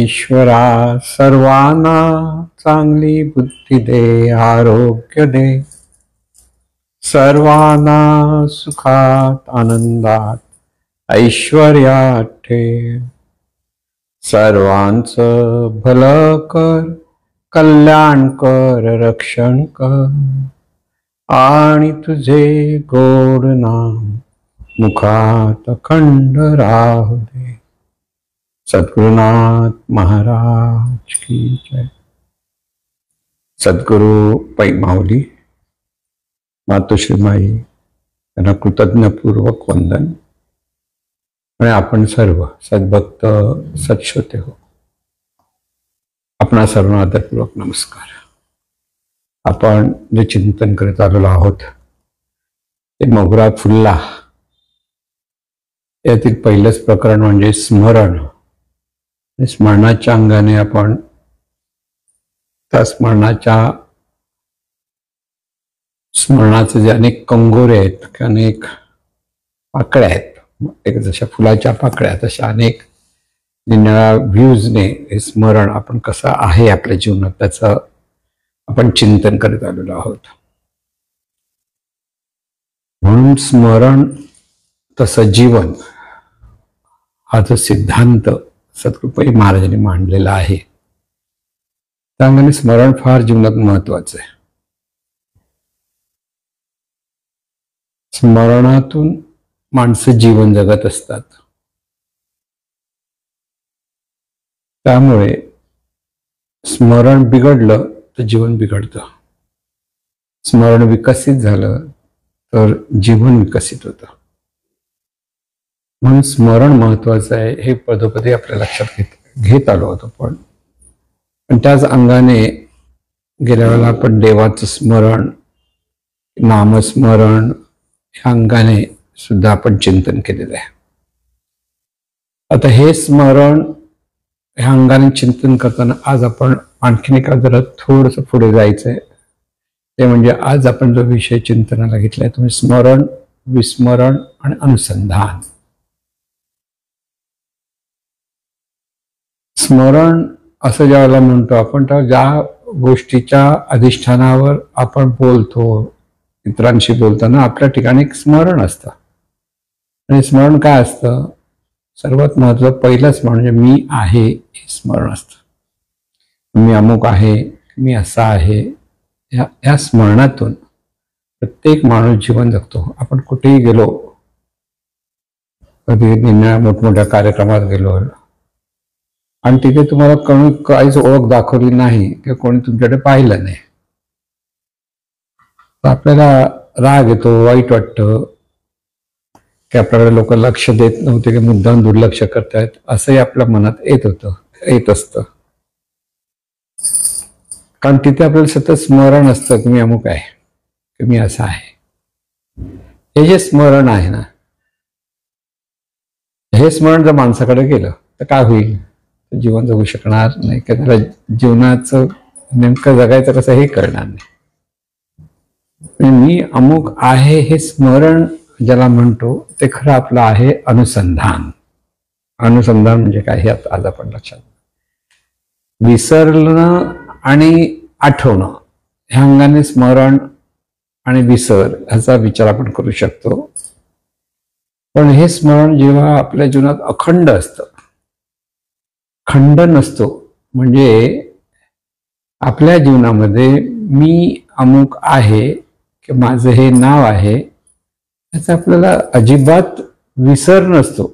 ईश्वरा सर्वांना चांगली बुद्धी दे, आरोग्य दे, सर्वांना सुखात आनंदात ऐश्वर्यात ठेव, सर्वांचं भलं कर, कल्याण कर, रक्षण कर, आणि तुझे गोड नाम मुखात अखंड राहू दे। सद्गुरुनाथ महाराज की जय। सद्गुरु पै माऊली मातोश्रीमाई यांना कृतज्ञपूर्वक वंदन। आणि आपण सर्व सद्भक्त सत्श्रोते हो, आपणा सर्वांना आदरपूर्वक नमस्कार। आपण जे चिंतन करत आलेलो आहोत ते मोगरा फुलला यातील पहिलंच प्रकरण म्हणजे स्मरण। स्मरणाच्या अंगाने आपण त्या स्मरणाचे जे अनेक कंगोरे आहेत, अनेक पाकळ्या आहेत, एक जशा फुलाच्या पाकळ्या तशा अनेक निराळ्या व्ह्यूजने हे स्मरण आपण कसं आहे आपल्या जीवनात त्याचं आपण चिंतन करत आलेलो आहोत। म्हणून स्मरण तसं जीवन हा जो सिद्धांत सद्गुरू महाराजांनी मांडलेला आहे त्यामुळे स्मरण फार जीवनात महत्वाचं आहे। स्मरणातून माणसं जीवन जगत असतात, त्यामुळे स्मरण बिघडलं तर जीवन बिघडतं, स्मरण विकसित झालं तर जीवन विकसित होतं। म्हणून स्मरण महत्वाचं आहे हे पदोपदी आपल्या लक्षात घेत आलो होतो। पण त्याच अंगाने गेल्या वेळेला आपण देवाचं स्मरण, नामस्मरण ह्या अंगाने सुद्धा आपण चिंतन केलेलं आहे। आता हे स्मरण ह्या अंगाने चिंतन करताना आज आपण आणखीन एका जरा थोडंसं पुढे जायचंय। ते म्हणजे आज आपण जो विषय चिंतनाला घेतलाय तो स्मरण, विस्मरण आणि अनुसंधान। स्मरण असं ज्यावेळेला म्हणतो आपण तर ज्या गोष्टीच्या अधिष्ठानावर आपण बोलतो, इतरांशी बोलताना आपल्या ठिकाणी एक स्मरण असतं। आणि स्मरण काय असतं? सर्वात महत्वाचं पहिलं स्मरण म्हणजे मी आहे हे स्मरण असतं। मी अमुक आहे, मी असा आहे, या स्मरणातून प्रत्येक माणूस जीवन जगतो। आपण कुठेही गेलो, कधी मोठमोठ्या कार्यक्रमात गेलो आणि तिथे तुम्हाला काहीच ओळख दाखवली नाही किंवा कोणी तुमच्याकडे पाहिलं नाही, आपल्याला राग येतो, वाईट वाटतं की आपल्याकडे लोक लक्ष देत नव्हते की मुद्दाम दुर्लक्ष करतायत असंही आपल्या मनात येत असतं। कारण तिथे आपल्याला सतत स्मरण असतं की मी अमुक आहे, की मी असं आहे। हे जे स्मरण आहे ना, हे स्मरण जर माणसाकडे गेलं तर काय होईल? जीवन जगू शकणार नाही, की त्याला जीवनाचं नेमकं जगायचं कसं हे कळणार नाही। मी अमुक आहे हे स्मरण ज्याला म्हणतो ते खरं आपलं आहे अनुसंधान। अनुसंधान म्हणजे काय हे आज आपण लक्षात, विसरणं आणि आठवणं ह्या अंगाने स्मरण आणि विसर ह्याचा विचार आपण करू शकतो। पण हे स्मरण जेव्हा आपल्या जीवनात अखंड असतं, खंड नसतो, म्हणजे आपल्या जीवनामध्ये मी अमुक आहे की माझं हे नाव आहे याचा आपल्याला अजिबात विसर नसतो,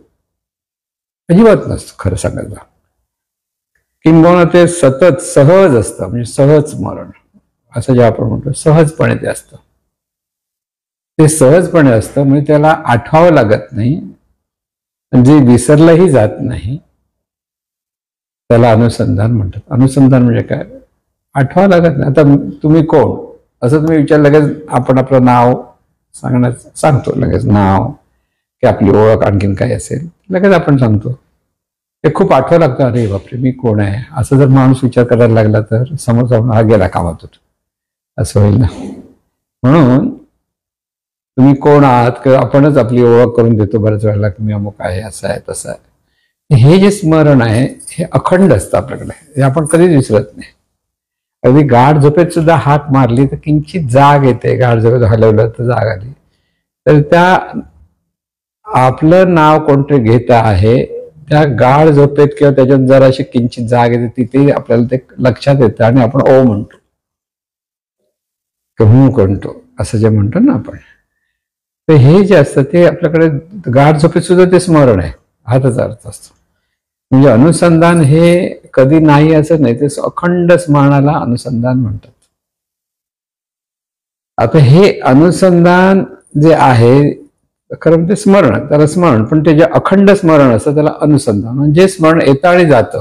अजिबात नसतो खरं सांगायचं। किंबहुना ते सतत सहज असतं, म्हणजे सहज स्मरण असं जे आपण म्हणतो सहजपणे ते असतं। ते सहजपणे असतं म्हणजे त्याला आठवावं लागत नाही, म्हणजे विसरलंही जात नाही, त्याला अनुसंधान म्हणतात। अनुसंधान म्हणजे काय? आठवावं लागत नाही। आता तुम्ही कोण असं तुम्ही विचार लगेच आपण आपलं नाव सांगतो, लगेच नाव की आपली ओळख आणखीन काय असेल लगेच आपण सांगतो। ते खूप आठवावं लागतं, अरे बापरे मी कोण आहे असं जर माणूस विचार करायला लागला तर समोर जाऊन हा गेला कामातून असं होईल ना। म्हणून तुम्ही कोण आहात किंवा आपणच आपली ओळख करून देतो बऱ्याच वेळेला की मी अमुक आहे, असं आहे, तसं आहे। हे जे स्मरण आहे हे अखंड असतं आपल्याकडे, हे आपण कधीच विसरत नाही. अगदी गाढ झोपेत सुद्धा हाक मारली तर किंचित जाग येते, गाढ झोपेत हलवलं तर जाग आली, तर त्या आपलं नाव कोणतरी घेत आहे त्या गाढ झोपेत किंवा त्याच्यात जर अशी किंचित जाग येते तिथे आपल्याला ते लक्षात येतं आणि आपण ओ म्हणतो, हू म्हणतो, असं जे म्हणतो ना आपण. तर हे जे असतं ते आपल्याकडे गाढ झोपेत सुद्धा ते स्मरण आहे, हा त्याचा अर्थ असतो. म्हणजे अनुसंधान हे कधी नाही असं नाही, ते अखंड स्मरणाला अनुसंधान म्हणतात. आता हे अनुसंधान जे आहे खरं ते स्मरण, त्याला स्मरण, पण ते जे अखंड स्मरण असतं त्याला अनुसंधान. म्हणजे स्मरण येतं आणि जातं.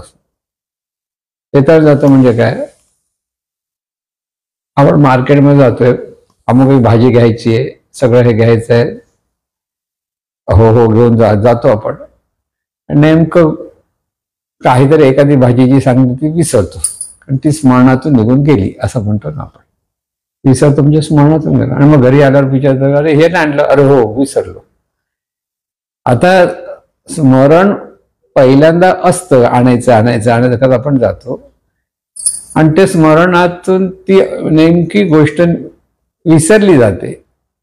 येतं जातं म्हणजे काय, आपण मार्केटमध्ये जातोय, अमुक एक भाजी घ्यायची आहे, सगळं हे घ्यायचं आहे, हो हो घेऊन जातो आपण. नेमकं काहीतरी एखादी भाजी जी सांगतो ती विसरतो, कारण ती स्मरणातून निघून गेली असं म्हणतो ना आपण. विसरतो म्हणजे स्मरणातून गेलं, आणि मग घरी आल्यावर विचारतो अरे हे नाही आणलं, अरे हो विसरलो. आता स्मरण पहिल्यांदा असतं, आणायचं करत आपण जातो, आणि ते स्मरणातून ती नेमकी गोष्ट विसरली जाते.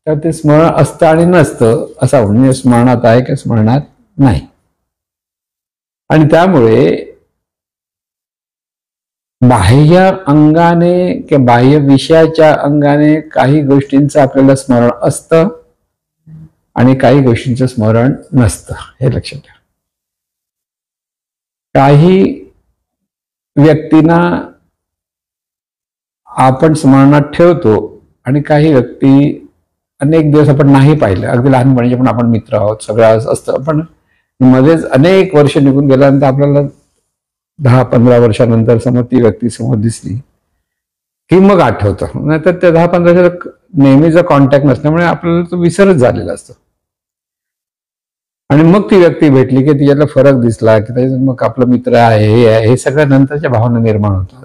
तर ते स्मरण असतं आणि नसतं असं, म्हणजे स्मरणात आहे की स्मरणात नाही. आणि त्यामुळे बाह्य अंगाने किंवा बाह्य विषयाच्या अंगाने काही गोष्टींचं आपल्याला स्मरण असतं आणि काही गोष्टींचं स्मरण नसतं, हे लक्षात ठेवा. काही व्यक्तींना आपण स्मरणात ठेवतो आणि काही व्यक्ती अनेक दिवस आपण नाही पाहिलं, अगदी लहानपणीचे पण आपण मित्र आहोत, सगळं असतं, पण मध्येच अनेक वर्ष निघून गेल्यानंतर आपल्याला 10-15 वर्षानंतर समोर ती व्यक्ती समोर दिसली की मग आठवतं. नाहीतर त्या 10-15 वर्षात नेहमीचा कॉन्टॅक्ट नसल्यामुळे आपल्याला तो विसरच झालेला असतो. आणि मग ती व्यक्ती भेटली की तिच्यातला फरक दिसला की मग आपला मित्र आहे, हे आहे, हे सगळ्या नंतरच्या भावना निर्माण होतात.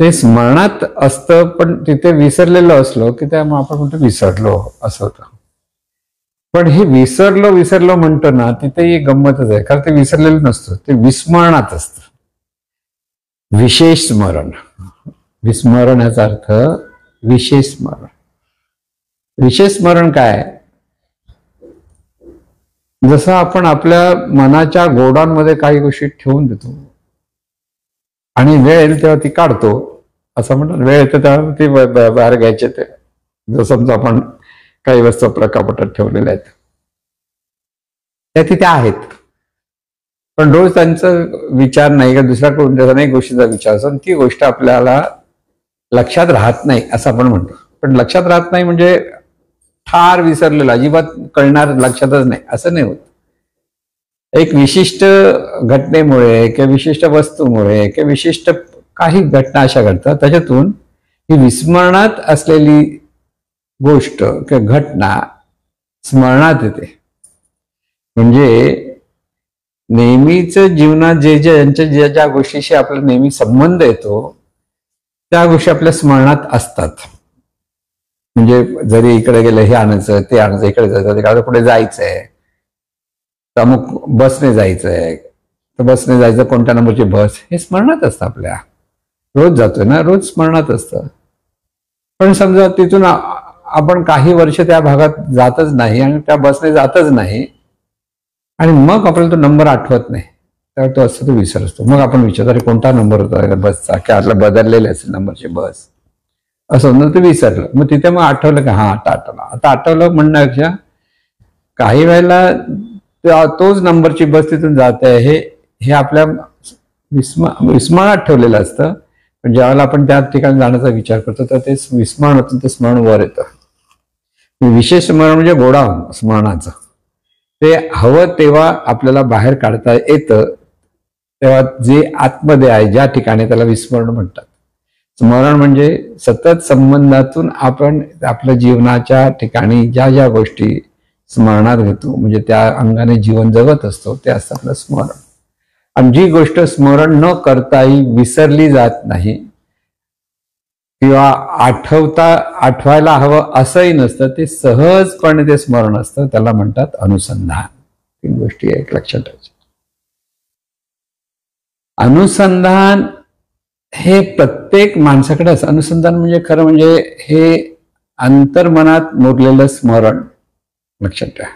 ते स्मरणात असतं पण तिथे विसरलेलं असलो की त्यामुळे आपण म्हणतो विसरलो असं होतं. पण हे विसरलो म्हणतो ना, तिथे गंमतच आहे, कारण ते विसरलेलं नसतं, ते विस्मरणात असतं. विशेष स्मरण, विस्मरण याचा अर्थ विशेष स्मरण. विशेष स्मरण काय, जसं आपण आपल्या मनाच्या गोडांमध्ये काही गोष्टी ठेवून देतो आणि वेळ येईल तेव्हा ती काढतो, असं म्हणतात. वेळ येते तेव्हा ती बाहेर घ्यायचे. ते जसं समजा आपण काही वस्तू आपल्या कपाटात ठेवलेल्या आहेत, त्या तिथे आहेत, पण रोज त्यांचा विचार नाही का दुसऱ्याकडून अनेक गोष्टीचा विचार असतो, ती गोष्ट आपल्याला लक्षात राहत नाही असं आपण म्हणतो. पण लक्षात राहत नाही म्हणजे फार विसरलेलं, अजिबात कळणार, लक्षातच नाही असं नाही होत. एक विशिष्ट घटनेमुळे किंवा विशिष्ट वस्तूमुळे किंवा विशिष्ट काही घटना अशा घडतात, त्याच्यातून ही विस्मरणात असलेली गोष्ट किंवा घटना स्मरणात येते. म्हणजे नेहमीच जीवनात ज्या गोष्टीशी आपला नेहमी संबंध येतो त्या गोष्टी आपल्या स्मरणात असतात. म्हणजे जरी इकडे गेलं, हे आणायचं, ते आणायचं, इकडे जायचं, तिकडे कुठे जायचंय, तर अमुक बसने जायचंय, तर बसने जायचं, कोणत्या नंबरची बस, हे स्मरणात असतं. आपल्या रोज जातोय ना, रोज स्मरणात असतं. पण समजा तिथून आपण काही वर्ष त्या भागात जातच नाही आणि त्या बसने जातच नाही, आणि मग आपल्याला तो नंबर आठवत नाही, तर तो असतो, तो विसर असतो. मग आपण विचारतो अरे कोणता नंबर होता बसचा, की आपला बदललेले असेल नंबरची बस, असं म्हणून ते विसरलं. मग तिथे मग आठवलं की हा आता आठवलं म्हणण्यापेक्षा काही वेळेला तोच नंबरची बस तिथून जात आहे हे आपल्या विस्मरणात ठेवलेलं असतं. पण ज्यावेळेला आपण त्या ठिकाणी जाण्याचा विचार करतो तर ते विस्मरणातून ते स्मरण वर येतं. विशेष स्मरण म्हणजे गोडाऊन स्मरणाचं, ते हवं तेव्हा आपल्याला बाहेर काढता येतं, तेव्हा जे आतमध्ये आहे ज्या ठिकाणी, त्याला विस्मरण म्हणतात. स्मरण म्हणजे सतत संबंधातून आपण आपल्या जीवनाच्या ठिकाणी ज्या ज्या गोष्टी स्मरणात घेतो, म्हणजे त्या अंगाने जीवन जगत असतो, ते असतं आपलं स्मरण. आणि जी गोष्ट स्मरण न करताही विसरली जात नाही किंवा आठवायला हवं असंही नसतं, ते सहजपणे ते स्मरण असतं, त्याला म्हणतात अनुसंधान. तीन गोष्टी एक लक्षात ठेवायच्या. अनुसंधान हे प्रत्येक माणसाकडे असतं. अनुसंधान म्हणजे खरं म्हणजे हे अंतर्मनात मुरलेलं स्मरण. लक्षात ठेवा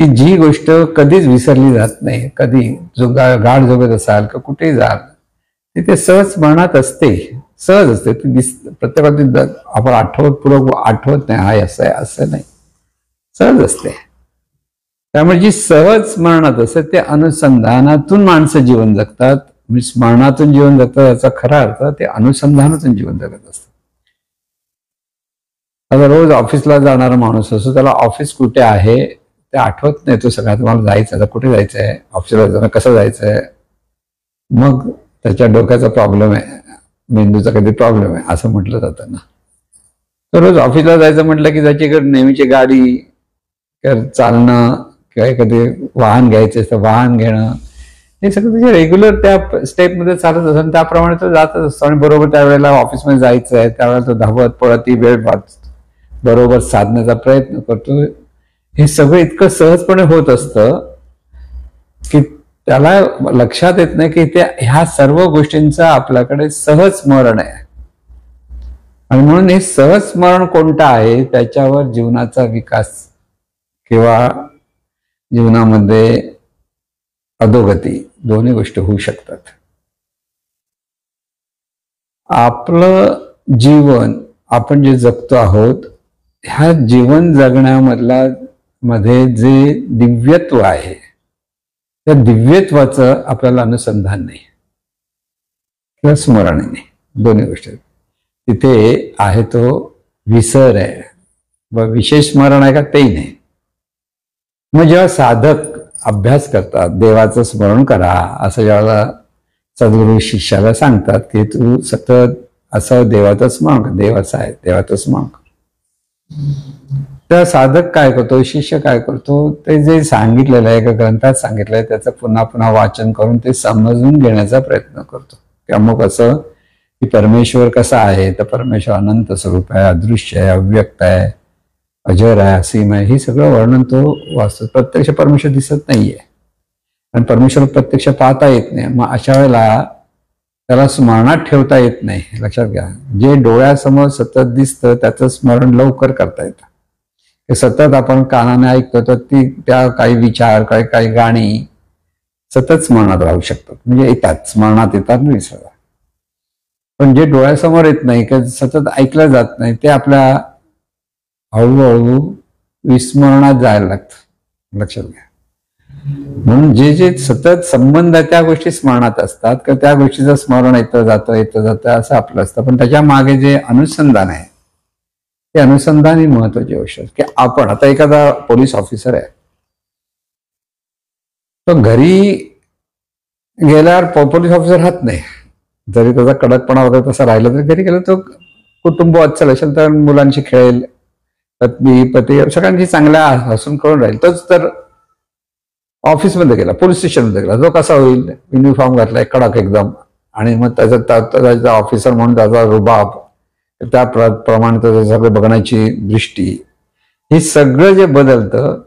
की जी गोष्ट कधीच विसरली जात नाही. कधी गाढ झोपेत असाल का कुठेही जाल ती सहज स्मरणात असते, सहज असते. ती प्रत्येकाला आपण आठवतपूर्वक आठवत नाही हा असं आहे असं नाही, सहज असते. त्यामुळे जी सहज स्मरणात असते ते अनुसंधानातून माणसं जीवन जगतात. स्मरणातून जीवन जगतात याचा खरा अर्थ ते अनुसंधानातून जीवन जगत असतात. आता रोज ऑफिसला जाणारा माणूस असतो, त्याला ऑफिस कुठे आहे ते आठवत नाही. तो सगळ्यात मला जायचं आता कुठे जायचं आहे, ऑफिसला जाणं कसं जायचं आहे, मग त्याच्या डोक्याचा प्रॉब्लेम आहे, मेंदूचा कधी प्रॉब्लेम आहे असं म्हटलं जातं ना. तर रोज ऑफिसला जायचं म्हटलं की त्याच्याकडे नेहमीची गाडी चालणं किंवा एखादी वाहन घ्यायचं असतं वाहन घेणं हे सगळं त्याच्या रेग्युलर त्या स्टेपमध्ये चालत असतं आणि त्याप्रमाणे तो जातच असतो. आणि बरोबर त्यावेळेला ऑफिसमध्ये जायचं आहे त्यावेळेला तो धावत पळत ती वेळ बरोबर साधण्याचा प्रयत्न करतो. हे सगळं इतकं सहजपणे होत असतं की त्याला लक्षात येत नाही की ह्या सर्व गोष्टींचं आपल्याकडे सहज स्मरण आहे. आणि म्हणून हे सहज स्मरण कोणतं आहे त्याच्यावर जीवनाचा विकास किंवा जीवनामध्ये अधोगती दोन्ही गोष्टी होऊ शकतात. आपलं जीवन आपण जे जगतो आहोत ह्या जीवन जगण्यामधला मध्ये जे दिव्यत्व आहे त्या दिव्यत्वाचं आपल्याला अनुसंधान नाही किंवा स्मरण नाही. दोन्ही गोष्टी तिथे आहे तो विसर आहे व विशेष स्मरण आहे का तेही नाही. मग जेव्हा साधक अभ्यास करतात देवाचं स्मरण करा असं ज्यावेळेला सद्गुरू शिष्याला सांगतात की तू सतत असं देवाचं स्मरण कर, देव असं आहे देवाचं स्मरण कर. तर साधक काय करतो, शिष्य काय करतो, ते जे सांगितलेलं आहे का ग्रंथात सांगितलं आहे त्याचं पुन्हा पुन्हा वाचन करून ते समजून घेण्याचा प्रयत्न करतो. की अमुक असं की परमेश्वर कसा आहे तर परमेश्वर अनंत स्वरूप आहे, अदृश्य आहे, अव्यक्त आहे, अजर आहे, असीम आहे, हे सगळं वर्णन तो वाचतो. प्रत्यक्ष परमेश्वर दिसत नाहीये आणि परमेश्वर प्रत्यक्ष पाहता येत नाही. मग अशा वेळेला त्याला स्मरणात ठेवता येत नाही. लक्षात घ्या जे डोळ्यासमोर सतत दिसतं त्याचं स्मरण लवकर करता येतं. हे सतत आपण कानाने ऐकतो तर त्या काही विचार काही गाणी सतत स्मरणात राहू शकतात, म्हणजे येतात स्मरणात येतात विसरतात. पण जे डोळ्यासमोर येत नाही किंवा सतत ऐकलं जात नाही ते आपल्या हळूहळू विस्मरणात जायला लागतं. लक्षात घ्या. म्हणून जे जे सतत संबंध आहे त्या गोष्टी स्मरणात असतात किंवा त्या गोष्टीचं स्मरण येतं जातं असं आपलं असतं. पण त्याच्या मागे जे अनुसंधान आहे ते अनुसंधान ही महत्वाची गोष्ट आहे. की आपण आता एखादा पोलीस ऑफिसर आहे तो घरी गेल्यावर पोलीस ऑफिसर राहत नाही. जरी त्याचा कडकपणा वगैरे तसा राहिला तरी घरी गेला तो कुटुंब वाचल असेल तर मुलांशी खेळेल, पत्नी पती सगळ्यांची चांगल्या हसून करून राहील. तोच तर ऑफिसमध्ये गेला, पोलीस स्टेशनमध्ये गेला, तो कसा होईल, युनिफॉर्म घातलाय कडक एकदम आणि मग त्याचा ऑफिसर म्हणून त्याचा रुबाब त्याप्रमाणे त्याचं सगळं बघण्याची दृष्टी हे सगळं जे बदलतं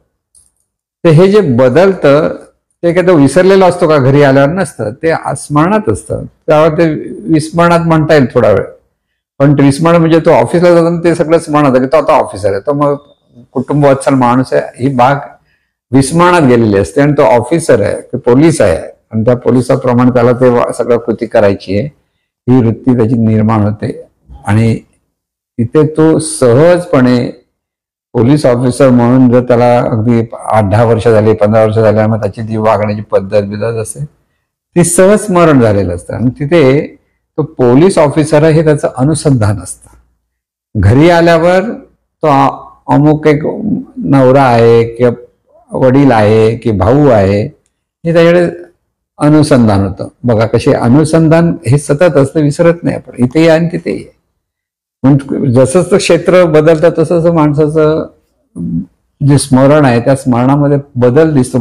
ते हे जे बदलतं ते काय तो विसरलेला असतो का घरी आल्यावर नसतं, ते स्मरणात असतं. त्यावर ते विस्मरणात म्हणता येईल थोडा वेळ. पण विस्मरण म्हणजे तो ऑफिसला जाताना ते सगळं स्मरणात आहे की तो आता ऑफिसर आहे, तो मग कुटुंब वाचल माणूस आहे ही बाग विस्मरणात गेलेली असते. आणि तो ऑफिसर आहे पोलीस आहे आणि त्या पोलिसाप्रमाणे त्याला ते सगळं कृती करायची आहे ही वृत्ती त्याची निर्माण होते. आणि तिथे तो सहजपणे पोलीस ऑफिसर म्हणून जर त्याला अगदी 8-10 वर्ष झाली 15 वर्ष झाली मग त्याची जी वागण्याची पद्धत असते ती सहज स्मरण झालेलं असतं. आणि तिथे तो पोलीस ऑफिसर हे त्याचं अनुसंधान असतं. घरी आल्यावर तो अमुक एक नवरा आहे किंवा वडील आहे की भाऊ आहे हे त्याच्याकडे अनुसंधान होतं. बघा कसे अनुसंधान हे सतत असतं, विसरत नाही आपण, इथेही आणि तिथेही. म्हणजे जसं क्षेत्र बदलतं तसं माणसाचं जे स्मरण आहे त्या स्मरणामध्ये बदल दिसतो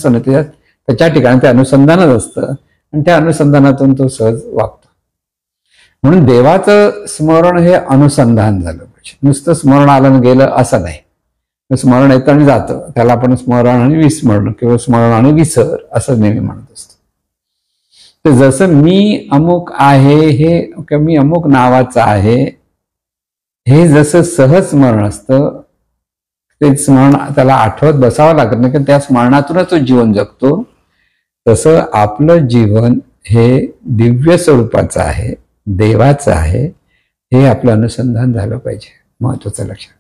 ना त्याच्या ठिकाणी ते अनुसंधानच असतं आणि त्या अनुसंधानातून तो सहज वागतो. म्हणून देवाचं स्मरण हे अनुसंधान झालं पाहिजे. नुसतं स्मरण आलं गेलं असं नाही. स्मरण येतं आणि जातं, त्याला आपण स्मरण आणि विस्मरण किंवा स्मरण आणि विसर असं नेहमी म्हणत असतो. तर जसं मी अमुक आहे हे किंवा मी अमुक नावाचा आहे हे जसं सहज स्मरण असतं, ते स्मरण त्याला आठवत बसावं लागत नाही, कारण त्या स्मरणातूनच तो जीवन जगतो. तसं आपलं जीवन हे दिव्य स्वरूपाचं आहे, देवाचं आहे, हे आपलं अनुसंधान झालं पाहिजे. महत्वाचं लक्षात.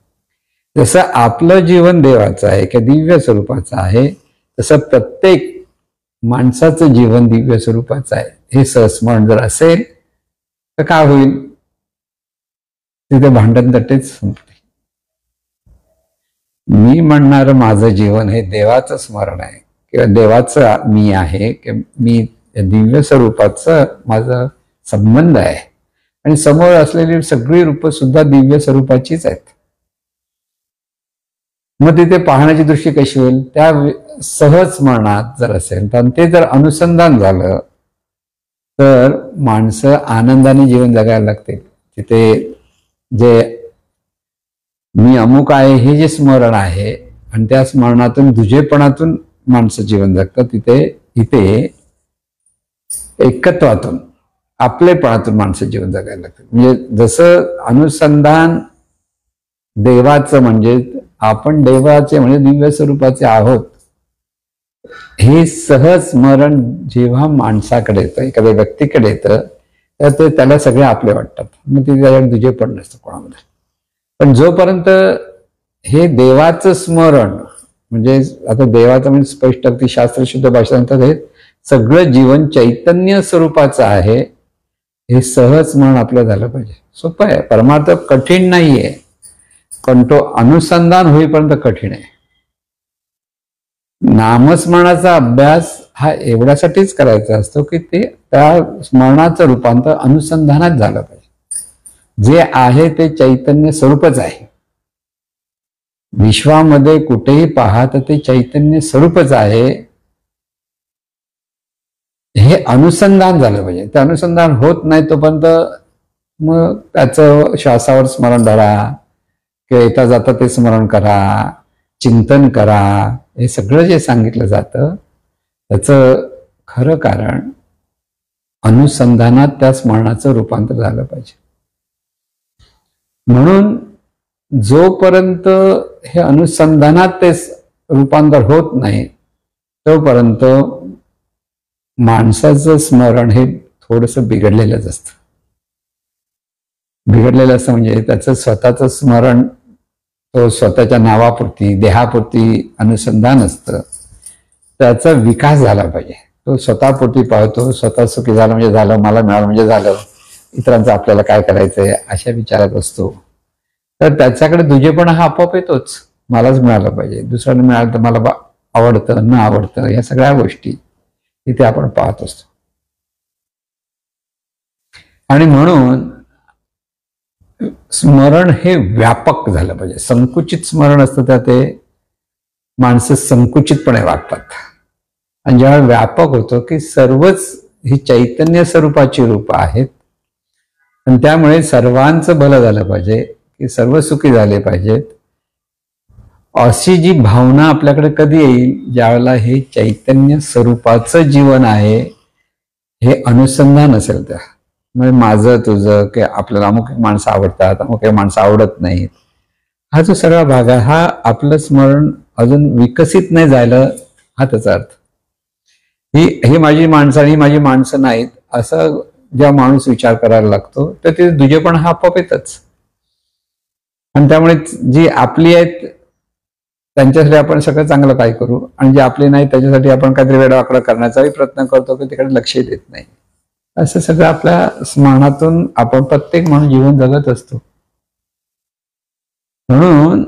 जसं आपलं जीवन देवाचं आहे किंवा दिव्य स्वरूपाचं आहे, तसं प्रत्येक माणसाचं जीवन दिव्य स्वरूपाचं आहे हे सहस्मरण जर असेल तर काय होईल? तिथे भांडण तटेच संपते. मी म्हणणारं माझं जीवन हे देवाचं स्मरण आहे किंवा देवाचं मी आहे किंवा मी दिव्य स्वरूपाचं माझा संबंध आहे, आणि समोर असलेली सगळी रूप सुद्धा दिव्य स्वरूपाचीच आहेत. मग तिथे पाहण्याची दृष्टी कशी होईल? त्या सहज स्मरणात जर असेल तर ते जर अनुसंधान झालं तर माणसं आनंदाने जीवन जगायला लागतील. तिथे जे मी अमुक आहे हे जे स्मरण आहे आणि त्या स्मरणातून दुजेपणातून माणसं जीवन जगतात, इथे एकत्वातून आपलेपणातून माणसं जीवन जगायला लागतात. म्हणजे जसं अनुसंधान देवाचं, म्हणजे आपण देवाचे म्हणजे दिव्य स्वरूपाचे आहोत, हे सहज स्मरण जेव्हा माणसाकडे येतं, एखाद्या व्यक्तीकडे येतं, तर ते त्याला सगळे आपले वाटतात. मग ते त्याच्याकडे दुजेपण नसतं कोणामध्ये. पण जोपर्यंत हे देवाचं स्मरण, म्हणजे आता देवाचं म्हणजे स्पष्ट अगदी शास्त्रशुद्ध भाषा म्हणतात, हे सगळं जीवन चैतन्य स्वरूपाचं आहे, हे सहज स्मरण आपलं झालं पाहिजे. सोपं आहे, परमार्थ कठीण नाहीये, पण तो अनुसंधान होईपर्यंत कठीण आहे. नामस्मरणाचा अभ्यास हा एवढ्यासाठीच करायचा असतो की ते त्या स्मरणाचं रूपांतर अनुसंधानात झालं पाहिजे. जे आहे ते चैतन्य स्वरूपच आहे. विश्वामध्ये कुठेही पहा तर ते चैतन्य स्वरूपच आहे, हे अनुसंधान झालं पाहिजे. ते अनुसंधान होत नाही तोपर्यंत मग त्याचं श्वासावर स्मरण धरा किंवा येता जाता ते स्मरण करा, चिंतन करा, हे सगळं जे सांगितलं जातं त्याचं खरं कारण अनुसंधानात त्या स्मरणाचं रूपांतर झालं पाहिजे. म्हणून जोपर्यंत हे अनुसंधानात ते रूपांतर होत नाही तोपर्यंत माणसाचं स्मरण हे थोडंसं बिघडलेलंच असतं. बिघडलेलं असतं म्हणजे त्याचं स्वतःचं स्मरण तो स्वतःच्या नावापुरती देहापुरती अनुसंधान असतं. त्याचा विकास झाला पाहिजे. तो स्वतःपुरती पाहतो, स्वतः सुखी झालं म्हणजे झालं, मला मिळालं म्हणजे झालं, इतरांचं आपल्याला काय करायचंय अशा विचारात असतो. तर त्याच्याकडे दुजेपणा हा आपोआप येतोच. मलाच मिळालं पाहिजे, दुसऱ्याला मिळालं तर मला आवडतं न आवडतं, या सगळ्या गोष्टी इथे आपण पाहत असतो. आणि म्हणून स्मरण हे व्यापक झालं पाहिजे. संकुचित स्मरण असतं त्या ते माणसं संकुचितपणे वागतात. आणि जेव्हा व्यापक होतं की सर्वच ही चैतन्य स्वरूपाची रूप आहेत आणि त्यामुळे सर्वांचं भलं झालं पाहिजे, की सर्व सुखी झाले पाहिजेत, अशी जी भावना आपल्याकडे कधी येईल? ज्यावेळेला हे चैतन्य स्वरूपाचं जीवन आहे हे अनुसंधान असेल. त्या म्हणजे माझं तुझं की आपल्याला अमुक माणसं आवडतात, अमुक माणसं आवडत नाहीत, हा जो सगळा भाग आहे, हा आपलं स्मरण अजून विकसित नाही झालं, हा त्याचा अर्थ. ही माझी माणसं आणि ही माझी माणसं नाहीत असं जेव्हा माणूस विचार करायला लागतो तर ते दुजेपण हा आपोआप येतच. आणि त्यामुळे जी आपली आहेत त्यांच्यासाठी आपण सगळं चांगलं काय करू, आणि जे आपले नाही त्याच्यासाठी आपण काहीतरी वेडावाकडा करण्याचाही प्रयत्न करतो की तिकडे लक्ष देत नाही. असं सगळं आपल्या स्मरणातून आपण प्रत्येक माणूस जीवन जगत असतो. म्हणून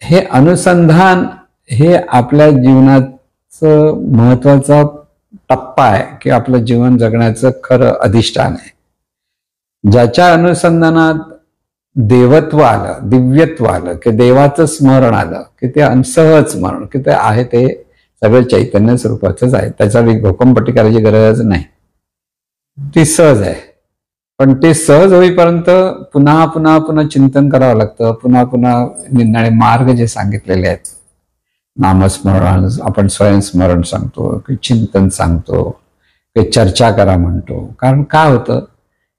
हे अनुसंधान हे आपल्या जीवनाचं महत्वाचा टप्पा आहे की आपलं जीवन जगण्याचं खरं अधिष्ठान आहे. ज्याच्या अनुसंधानात देवत्व आलं, दिव्यत्व आलं, की देवाचं स्मरण आलं, की ते सहज स्मरण की ते आहे ते सगळं चैतन्य स्वरूपाचंच आहे, त्याचा घोकंपट्टी करायची गरज नाही, ती सहज आहे. पण ते सहज होईपर्यंत पुन्हा पुन्हा पुन्हा चिंतन करावं लागतं, पुन्हा पुन्हा निरनिराळे मार्ग जे सांगितलेले आहेत, नामस्मरण, आपण स्वयंस्मरण सांगतो, की चिंतन सांगतो, की चर्चा करा म्हणतो. कारण काय होतं,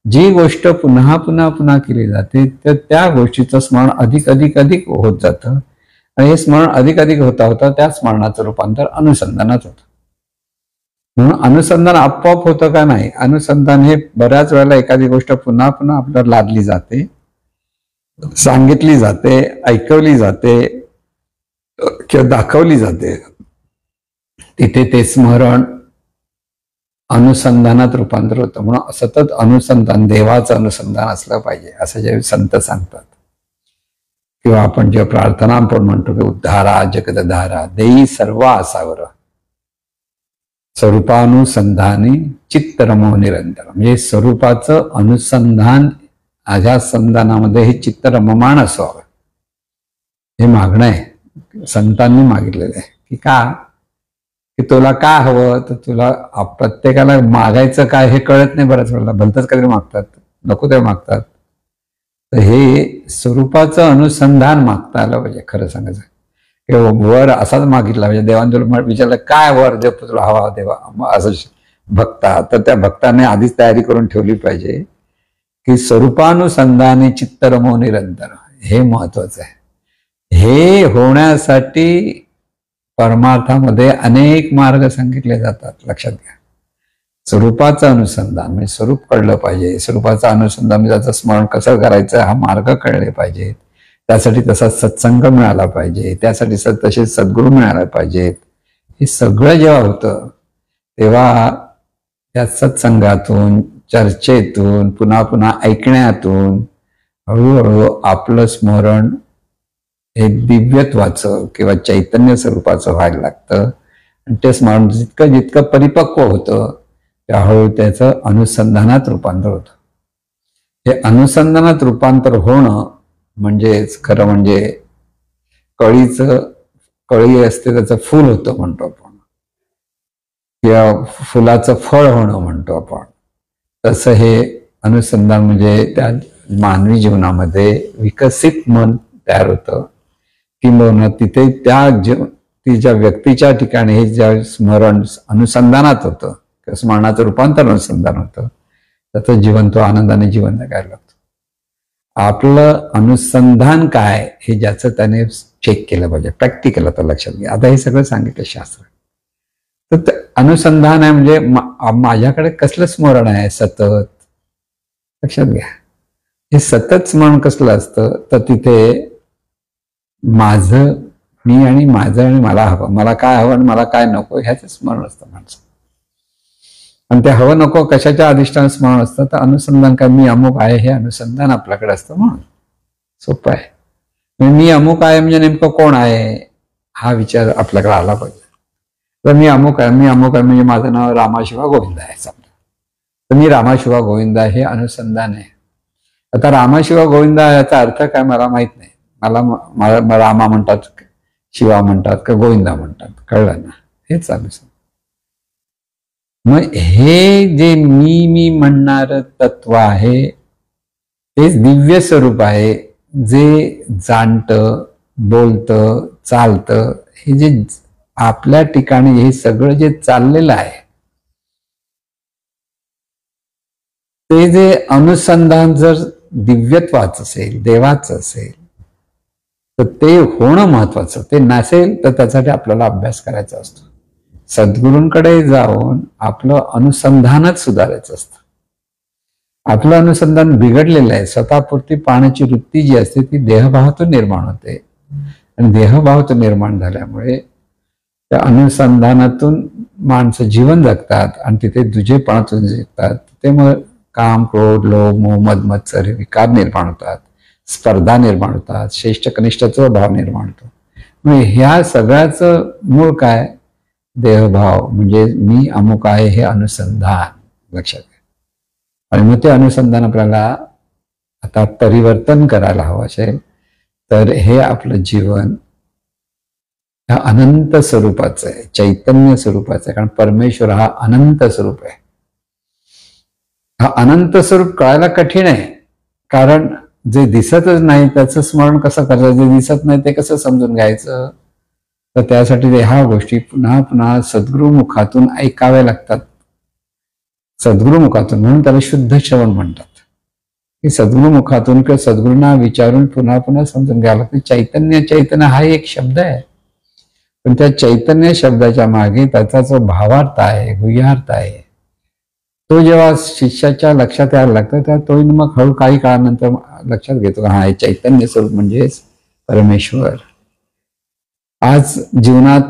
जी गोष्ट पुन्हा पुन्हा पुन्हा केली जाते तर त्या गोष्टीचं स्मरण अधिक अधिक अधिक होत जातं, आणि हे स्मरण अधिक अधिक होता होता त्या स्मरणाचं रूपांतर अनुसंधानात होतं. म्हणून अनुसंधान आपोआप होतं का नाही, अनुसंधान हे बऱ्याच वेळेला एखादी गोष्ट पुन्हा पुन्हा आपल्याला लादली जाते, सांगितली जाते, ऐकवली जाते किंवा दाखवली जाते, तिथे ते स्मरण अनुसंधानात रूपांतर होतं. म्हणून सतत अनुसंधान, देवाचं अनुसंधान असलं पाहिजे असं जे संत सांगतात. किंवा आपण जेव्हा प्रार्थना आपण म्हणतो की उद्धारा जगदधारा देई सर्व आसावर स्वरूपानुसंधानी चित्त रमो निरंतर. म्हणजे स्वरूपाचं अनुसंधान, माझ्या संधानामध्ये हे चित्त रममाण असावं, हे मागणं आहे, संतांनी मागितलेलं आहे. की का, की तुला काय हवं, तर तुला प्रत्येकाला मागायचं काय हे कळत नाही. बऱ्याच वेळेला भलतंच काहीतरी मागतात, नको ते मागतात. तर हे स्वरूपाचं अनुसंधान मागता आलं पाहिजे. खरं सांगायचं किंवा वर असाच मागितला म्हणजे देवाने तुला विचारलं काय वर देव तुला हवा देवा, असं भक्ता, तर त्या भक्ताने आधीच तयारी करून ठेवली पाहिजे की स्वरूपानुसंधानी चित्त रमो निरंतर. हे महत्वाचं आहे. हे होण्यासाठी परमार्थामध्ये अनेक मार्ग सांगितले जातात. लक्षात घ्या, स्वरूपाचं अनुसंधान म्हणजे स्वरूप कळलं पाहिजे, स्वरूपाचं अनुसंधान म्हणजे त्याचं स्मरण कसं करायचं हा मार्ग कळले पाहिजेत, त्यासाठी तसा सत्संग मिळाला पाहिजे, त्यासाठी तसे सद्गुरू मिळाला पाहिजेत. हे सगळं जेव्हा होतं तेव्हा त्या सत्संगातून, चर्चेतून, पुन्हा पुन्हा ऐकण्यातून हळूहळू आपलं स्मरण हे दिव्यत्वाचं किंवा चैतन्य स्वरूपाचं व्हायला लागतं. आणि ते स्मरण जितकं जितकं परिपक्व होतं त्या हळूहळू त्याचं अनुसंधानात रूपांतर होतं. हे अनुसंधानात रूपांतर होणं म्हणजेच खरं म्हणजे कळी असते त्याचं फूल होतं म्हणतो आपण, किंवा फुलाचं फळ होणं म्हणतो आपण. तसं हे अनुसंधान म्हणजे त्या मानवी जीवनामध्ये विकसित मन तयार होतं. किंवा तिथे ज्या व्यक्तीच्या ठिकाणी हे ज्या स्मरण अनुसंधानात होतं किंवा स्मरणाचं रूपांतर अनुसंधान होतं, त्याचं जीवन तो आनंदाने जीवन जगायला लागतो. आपलं अनुसंधान काय हे ज्याचं त्याने चेक केलं पाहिजे, प्रॅक्टिकल. आता लक्षात घ्या, आता हे सगळं सांगितलं शास्त्र. तर अनुसंधान आहे म्हणजे माझ्याकडे कसलं स्मरण आहे सतत. लक्षात घ्या, हे सतत स्मरण कसलं असतं, तर तिथे माझं, मी आणि माझं आणि मला हवं, मला काय हवं आणि मला काय नको ह्याचं स्मरण असतं माणसं. आणि ते हवं नको कशाच्या अधिष्ठान स्मरण असतं, तर अनुसंधान काय, मी अमुक आहे हे अनुसंधान आपल्याकडे असतं. म्हणून सोपं आहे. मी अमुक आहे म्हणजे नेमकं कोण आहे हा विचार आपल्याकडे आला पाहिजे. तर मी अमुक आहे म्हणजे माझं नाव रामाशिवा गोविंद आहे समजा, तर मी रामाशिवा गोविंद हे अनुसंधान आहे. आता रामाशिवा गोविंद याचा अर्थ काय मला माहित नाही. मला रामा म्हणतात, शिवा म्हणतात का गोविंदा म्हणतात, कळलं ना, हेच अनुसंधान. मग हे जे मी म्हणणार तत्व आहे तेच दिव्य स्वरूप आहे, जे जाणतं, बोलतं, चालतं, हे जे आपल्या ठिकाणी हे सगळं जे चाललेलं आहे ते जे अनुसंधान जर दिव्यत्वाचं असेल, देवाचं असेल, तर ते होणं महत्वाचं. ते नसेल तर त्यासाठी आपल्याला अभ्यास करायचा असतो. सद्गुरूंकडे जाऊन आपलं अनुसंधानच सुधारायचं असतं. आपलं अनुसंधान बिघडलेलं आहे. स्वतःपुरती पाहण्याची वृत्ती जी असते ती देहभावातून निर्माण होते, आणि देहभावातून निर्माण झाल्यामुळे त्या अनुसंधानातून माणसं जीवन जगतात आणि तिथे दुजेपणातून जगतात. ते मग काम, क्रोध, लोभ, मोह, मद, मत्सर विकार निर्माण होतात, स्पर्धा निर्माण होतात, श्रेष्ठ कनिष्ठत्व भाव निर्माण होतो. म्हणजे ह्या सगळ्याचं मूळ काय, देहभाव, म्हणजे मी अमुक आहे हे अनुसंधान. लक्षात घ्या. आणि मग ते अनुसंधान आपल्याला आता परिवर्तन करायला हवं असेल तर हे आपलं जीवन ह्या अनंत स्वरूपाचं आहे, चैतन्य स्वरूपाचं आहे. कारण परमेश्वर हा अनंत स्वरूप आहे. हा अनंत स्वरूप कळायला कठीण आहे, कारण जे दिसतच नाही त्याचं स्मरण कसं करायचं, जे दिसत नाही ते कसं समजून घ्यायचं. तर त्यासाठी ह्या गोष्टी पुन्हा पुन्हा सद्गुरुमुखातून ऐकाव्या लागतात. सद्गुरुमुखातून, म्हणून त्याला शुद्ध श्रवण म्हणतात, की सद्गुरुमुखातून किंवा सद्गुरूंना विचारून पुन्हा पुन्हा समजून घ्यावं लागतं. चैतन्य चैतन्य हा एक शब्द आहे, पण त्या चैतन्य शब्दाच्या मागे त्याचा जो भावार्थ आहे, गुह्यार्थ आहे, तो जेव्हा शिष्याच्या लक्षात यायला लागतो तेव्हा तो मग हळू काही काळानंतर लक्षात घेतो, हा हे चैतन्य स्वरूप म्हणजेच परमेश्वर. आज जीवनात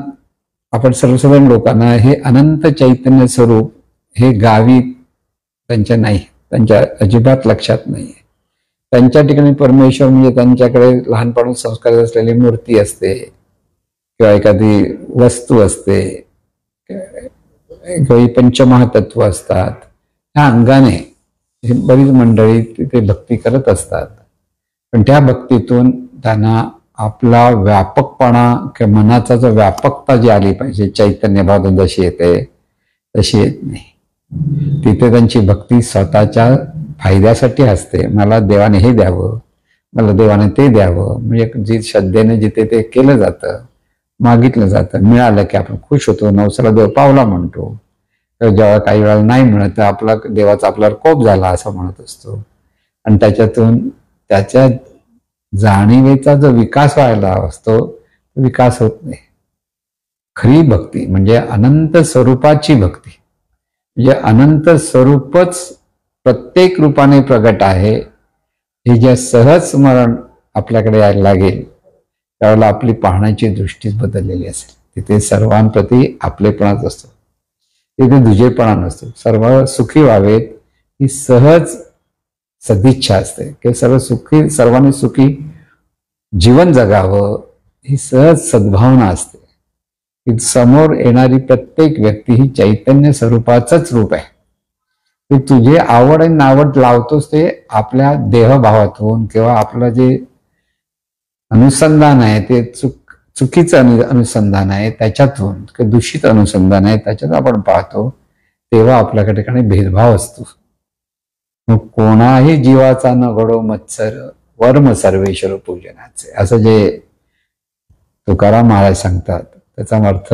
आपण सर्वसाधारण लोकांना हे अनंत चैतन्य स्वरूप हे गावी त्यांच्या नाही, त्यांच्या अजिबात लक्षात नाही. त्यांच्या ठिकाणी परमेश्वर म्हणजे त्यांच्याकडे लहानपणापासून संस्कार असलेली मूर्ती असते किंवा एखादी वस्तू असते किंवा पंचमहातत्व असतात. ह्या अंगाने ही बरीच मंडळी तिथे भक्ती करत असतात, पण त्या भक्तीतून त्यांना आपला व्यापकपणा किंवा मनाचा जो व्यापकता जी आली पाहिजे, चैतन्य भावना जशी येते तशी येत नाही. तिथे त्यांची भक्ती स्वतःच्या फायद्यासाठी असते. मला देवाने हे द्यावं, मला देवाने ते द्यावं, म्हणजे जी श्रद्धेने जिथे ते केलं जातं, मागितलं जातं, मिळालं की आपण खुश होतो, नवसाला देव पावला म्हणतो. जेव्हा काही वेळा नाही मिळत तर आपला देवाचा आपल्यावर कोप झाला असं म्हणत असतो, आणि त्याच्यातून त्याच्या जाणीवेचा जो विकास व्हायला असतो तो विकास होत नाही. खरी भक्ती म्हणजे अनंत स्वरूपाची भक्ती, म्हणजे अनंत स्वरूपच प्रत्येक रूपाने प्रगट आहे, हे जे सहज स्मरण आपल्याकडे यायला लागेल त्यावेळेला आपली पाहण्याची दृष्टीच बदललेली असेल. तिथे सर्वांप्रती आपलेपणाच असतो, तिथे दुजेपणा नसतो. सर्व सुखी व्हावेत ही सहज सदिच्छा असते, की सर्वांनी सुखी जीवन जगावं ही सहज सद्भावना असते. की समोर येणारी प्रत्येक व्यक्ती ही चैतन्य स्वरूपाचंच रूप आहे. की तुझे आवड आणि नावड लावतोस ते आपल्या देहभावातून किंवा आपलं जे अनुसंधान आहे ते चुकीचं अनुसंधान आहे त्याच्यातून, किंवा दूषित अनुसंधान आहे त्याच्यात आपण पाहतो, तेव्हा आपल्याकडे ठिकाणी भेदभाव असतो. मग कोणाही जीवाचा न घडो मत्सर, वर्म सर्वेश्वर पूजनाचे, असं जे तुकाराम महाराज सांगतात, त्याचा अर्थ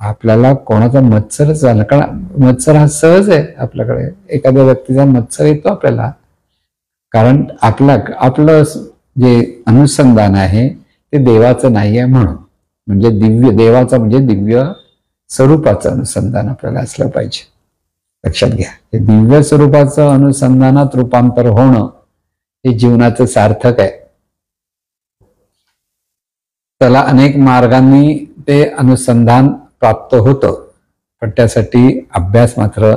आपल्याला कोणाचा मत्सरच झाला, कारण मत्सर हा सहज आहे आपल्याकडे. एखाद्या व्यक्तीचा मत्सर येतो आपल्याला, कारण आपलं जे अनुसंधान आहे ते देवाचं नाही आहे म्हणून. म्हणजे दिव्य देवाचं म्हणजे दिव्य स्वरूपाचं अनुसंधान आपल्याला असलं पाहिजे. लक्षात घ्या, हे दिव्य स्वरूपाचं अनुसंधानात रूपांतर होणं हे जीवनाचं सार्थक आहे. त्याला अनेक मार्गांनी ते अनुसंधान प्राप्त होतं, पण त्यासाठी अभ्यास मात्र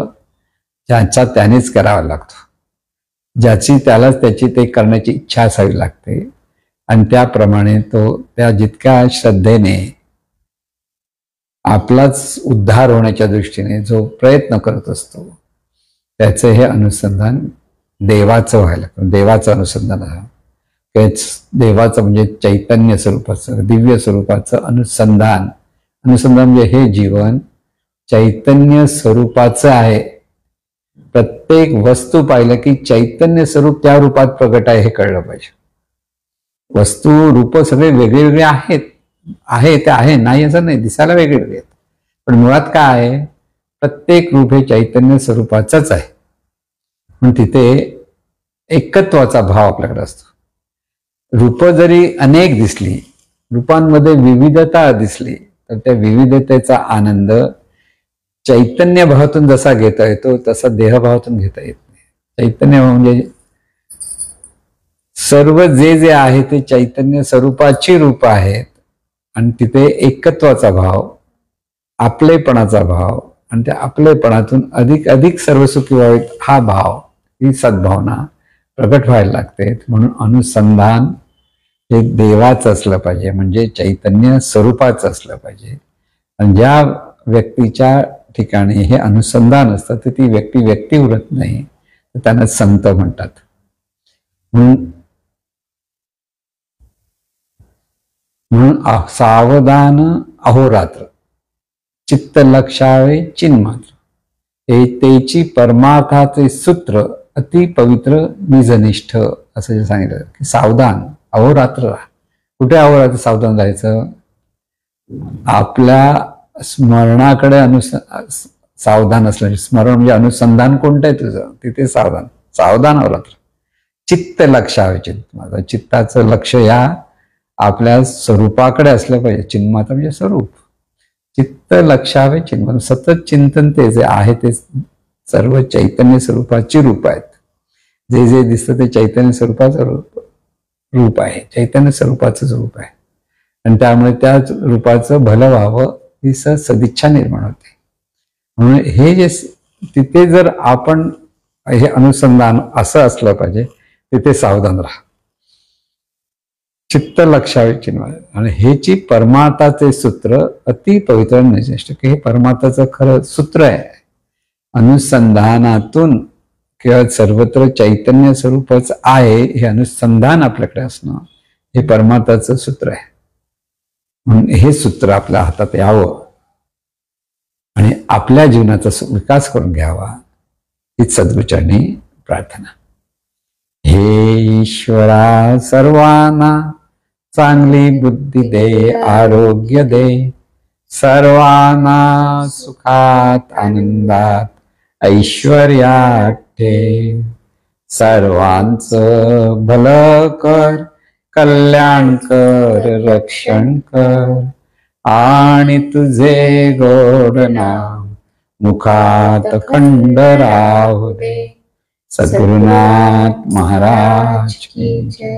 ज्याचा त्यानेच करावा लागतो. ज्याची त्यालाच त्याची ते करण्याची इच्छा असावी लागते, आणि त्याप्रमाणे तो त्या जितक्या श्रद्धेने आपलाच उद्धार होण्याच्या दृष्टीने जो प्रयत्न करत असतो त्याचं हे अनुसंधान देवाचं व्हायला लागतं. देवाचं अनुसंधान तेच देवाचं म्हणजे चैतन्य स्वरूपाचं दिव्य स्वरूपाचं अनुसंधान. म्हणजे हे जीवन चैतन्य स्वरूपाचं आहे. प्रत्येक वस्तू पाहिलं की चैतन्य स्वरूप त्या रूपात प्रगट आहे हे कळलं पाहिजे. वस्तू रूप सगळे वेगळे वेगळे आहे ते आहे, नाही असं नाही, दिसायला वेगळे वेगळे आहेत, पण मुळात काय आहे, प्रत्येक रूप हे चैतन्य स्वरूपाचंच आहे. पण तिथे एकत्वाचा भाव आपल्याकडे असतो. रूप जरी अनेक दिसली, रूपांमध्ये विविधता दिसली, तर त्या विविधतेचा आनंद चैतन्य भावातून जसा घेता येतो तसा देहभावातून घेता येत नाही. चैतन्य म्हणजे सर्व जे आहे ते चैतन्य स्वरूपाची रूप आहेत, आणि तिथे एकत्वाचा भाव, आपलेपणाचा भाव, आणि त्या आपलेपणातून अधिक सर्वसुखी व्हावेत हा भाव, ही सद्भावना प्रगट व्हायला लागते. म्हणून अनुसंधान हे देवाचं असलं पाहिजे, म्हणजे चैतन्य स्वरूपाचं असलं पाहिजे. आणि ज्या व्यक्तीच्या ठिकाणी हे अनुसंधान असतं तर ती व्यक्ती उरत नाही, तर त्यांना संत म्हणतात. म्हणून सावधान अहोरात्र, चित्त लक्षावे चिन्मात्र, तेची परमार्थाचे सूत्र अति पवित्र निजनिष्ठ असं जे सांगितलं की सावधान, अहोरात्र राहा. कुठे अहोरात्र सावधान राहायचं? आपल्या स्मरणाकडे सावधान असलं. स्मरण म्हणजे अनुसंधान कोणतं आहे तुझं, तिथे सावधान. सावधान अहोरात्र. चित्त लक्षावे. चित्त, चित्ताचं लक्ष या आपल्या स्वरूपाकडे असलं पाहिजे. चिन्माता म्हणजे स्वरूप. चित्त लक्षावे चिन्मन. सतत चिंतन ते जे आहे ते सर्व चैतन्य स्वरूपाची रूप आहेत. जे जे दिसतं ते चैतन्य स्वरूपाचं रूप आहे. चैतन्य स्वरूपाचंच रूप आहे. आणि त्यामुळे त्या रूपाचं भलं व्हावं ही सदिच्छा निर्माण होते. म्हणून हे जे तिथे जर आपण हे अनुसंधान असं असलं पाहिजे, तिथे सावधान राहा. चित्त लक्षावे चिन्मय. आणि हेची परमार्थाचे सूत्र अति पवित्र निजनिष्ठ. हे परमार्थाचं खरं सूत्र आहे. अनुसंधानातून किंवा सर्वत्र चैतन्य स्वरूपच आहे हे अनुसंधान आपल्याकडे असणं हे परमार्थाचं सूत्र आहे. म्हणून हे सूत्र आपल्या हातात यावं आणि आपल्या जीवनाचा विकास करून घ्यावा हीच सद्गुरूचरणी प्रार्थना. हे ईश्वरा सर्वांना चांगली बुद्धी दे, आरोग्य दे. सर्वांना सुखात आनंदात ऐश्वर्यात ठेव. सर्वांचं भलं कर, कल्याण कर, रक्षण कर. आणि तुझे गोड नाम मुखात अखंड राहू दे. सद्गुरुनाथ महाराज की जय.